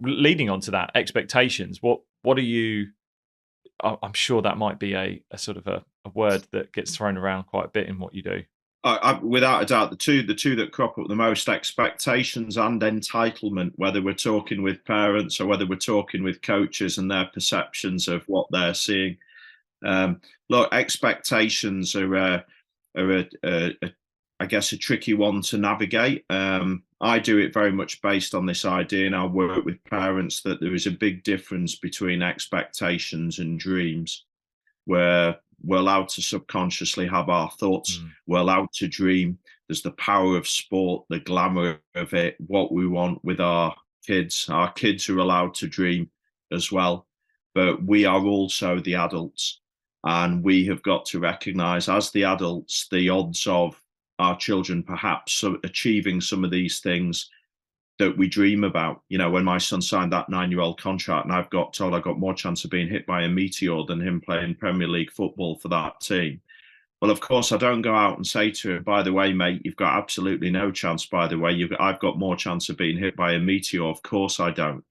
Leading on to that, expectations. What are you? I'm sure that might be a sort of a word that gets thrown around quite a bit in what you do. Without a doubt, the two that crop up the most, expectations and entitlement, whether we're talking with parents or whether we're talking with coaches and their perceptions of what they're seeing. Look, expectations I guess, a tricky one to navigate. I do it very much based on this idea, and I work with parents that there is a big difference between expectations and dreams, where we're allowed to subconsciously have our thoughts. We're allowed to dream. There's the power of sport, the glamour of it, what we want with our kids. Our kids are allowed to dream as well, but we are also the adults. And we have got to recognize, as the adults, the odds of our children perhaps achieving some of these things that we dream about. You know, when my son signed that 9-year-old contract, and I've got told I've got more chance of being hit by a meteor than him playing Premier League football for that team. Well, of course, I don't go out and say to him, by the way, mate, you've got absolutely no chance. By the way, I've got more chance of being hit by a meteor. Of course I don't.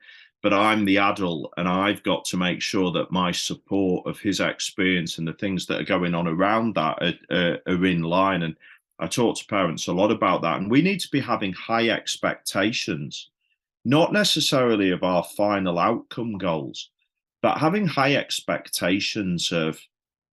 But I'm the adult, and I've got to make sure that my support of his experience and the things that are going on around that are in line. And I talk to parents a lot about that. And we need to be having high expectations, not necessarily of our final outcome goals, but having high expectations of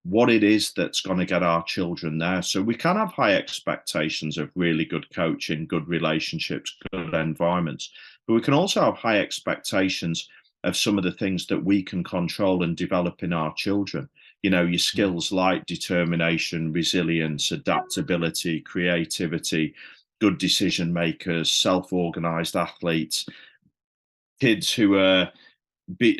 what it is that's going to get our children there. So we can have high expectations of really good coaching, good relationships, good environments, but we can also have high expectations of some of the things that we can control and develop in our children. You know, your skills like determination, resilience, adaptability, creativity, good decision makers, self-organized athletes, kids who are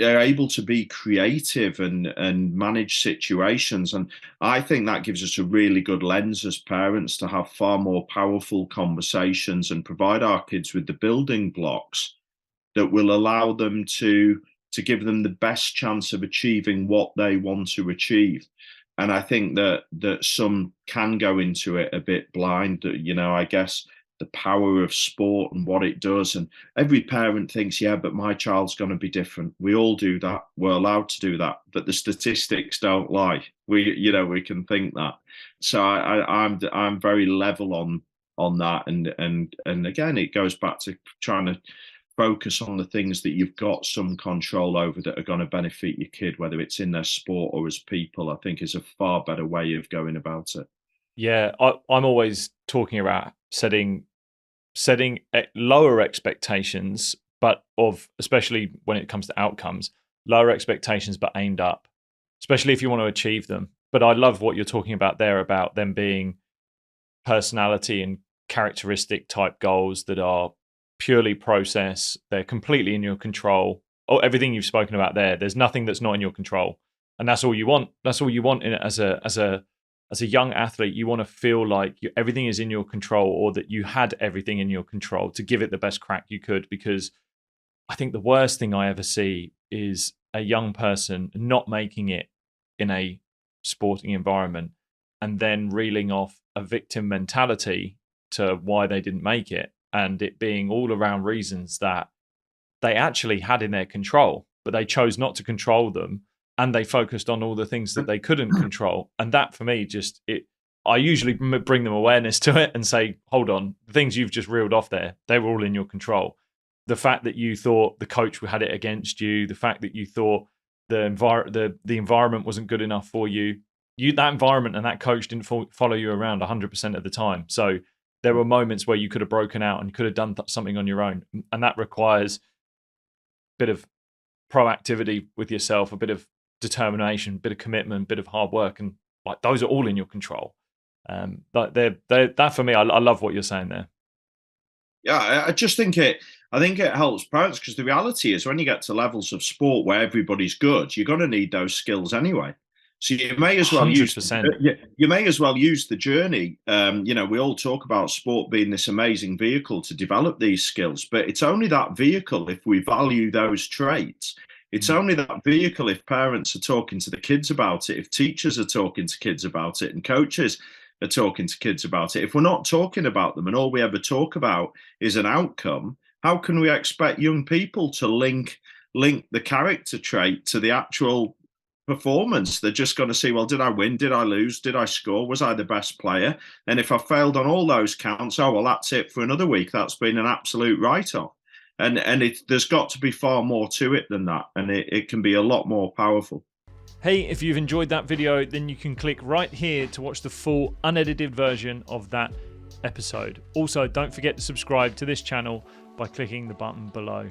able to be creative and manage situations. And I think that gives us a really good lens as parents to have far more powerful conversations and provide our kids with the building blocks that will allow them to give them the best chance of achieving what they want to achieve. And I think that some can go into it a bit blind. You know, I guess the power of sport and what it does. And every parent thinks, yeah, but my child's going to be different. We all do that. We're allowed to do that, but the statistics don't lie. We can think that. So I'm very level on that. And again, it goes back to trying to focus on the things that you've got some control over that are going to benefit your kid, whether it's in their sport or as people. I think is a far better way of going about it. Yeah, I'm always talking about setting lower expectations, but especially when it comes to outcomes, lower expectations but aimed up, especially if you want to achieve them. But I love what you're talking about there about them being personality and characteristic type goals that are purely process. They're completely in your control. Oh, everything you've spoken about there. There's nothing that's not in your control, and that's all you want. That's all you want in it as a young athlete. You want to feel like everything is in your control, or that you had everything in your control to give it the best crack you could. Because I think the worst thing I ever see is a young person not making it in a sporting environment and then reeling off a victim mentality to why they didn't make it, and it being all around reasons that they actually had in their control, but they chose not to control them. And they focused on all the things that they couldn't control. And that for me, I usually bring them awareness to it and say, hold on, the things you've just reeled off there, they were all in your control. The fact that you thought the coach had it against you, the fact that you thought the environment wasn't good enough for you, that environment and that coach didn't follow you around 100% of the time. So there were moments where you could have broken out and could have done something on your own. And that requires a bit of proactivity with yourself, a bit of determination, bit of commitment, bit of hard work, and like those are all in your control. That for me, I love what you're saying there. Yeah, I just think I think it helps parents, because the reality is when you get to levels of sport where everybody's good, you're going to need those skills anyway. So you may as well 100%. you may as well use the journey. We all talk about sport being this amazing vehicle to develop these skills, but it's only that vehicle if we value those traits. It's only that vehicle if parents are talking to the kids about it, if teachers are talking to kids about it, and coaches are talking to kids about it. If we're not talking about them and all we ever talk about is an outcome, how can we expect young people to link the character trait to the actual performance? They're just going to see, well, did I win? Did I lose? Did I score? Was I the best player? And if I failed on all those counts, oh, well, that's it for another week. That's been an absolute write-off. And there's got to be far more to it than that. And it can be a lot more powerful. Hey, if you've enjoyed that video, then you can click right here to watch the full unedited version of that episode. Also, don't forget to subscribe to this channel by clicking the button below.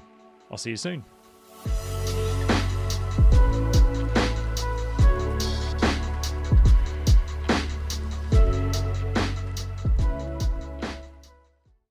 I'll see you soon.